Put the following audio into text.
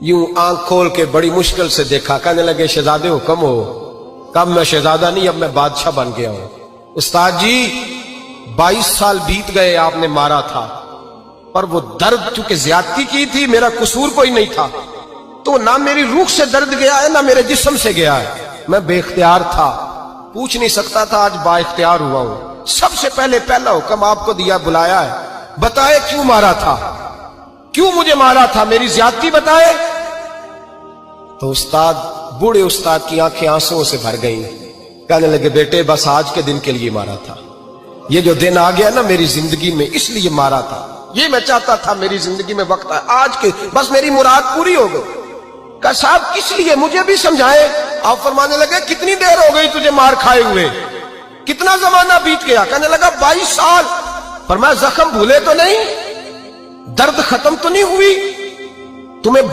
यूं आंख खोल के बड़ी मुश्किल से देखा, कहने लगे शहजादे हुक्म हो। कब मैं शहजादा नहीं, अब मैं बादशाह बन गया हूं। उस्ताद जी 22 साल बीत गए, आपने मारा था, पर वो दर्द चूंकि ज्यादती की थी, मेरा कसूर कोई नहीं था, तो ना मेरी रूह से दर्द गया है ना मेरे जिस्म से गया है। मैं बेख्तियार था, पूछ नहीं सकता था, आज बाइख्तियार हुआ हूं। सबसे पहले पहला हुक्म आपको दिया, बुलाया है, बताए क्यों मारा था, क्यों मुझे मारा था, मेरी ज्यादती बताए। तो उस्ताद, बूढ़े उस्ताद की आंखें आंसुओं से भर गईं। कहने लगे बेटे बस आज के दिन के लिए मारा था, ये जो दिन आ गया ना मेरी जिंदगी में, इसलिए मारा था, ये मैं चाहता था मेरी जिंदगी में वक्त है आज के, बस मेरी मुराद पूरी हो गई। कहा साहब किस लिए, मुझे भी समझाए। आप फरमाने लगे कितनी देर हो गई तुझे मार खाए हुए, कितना जमाना बीत गया। कहने लगा 22 साल। फरमाया जख्म भूले तो नहीं, दर्द खत्म तो नहीं हुई, तुम्हें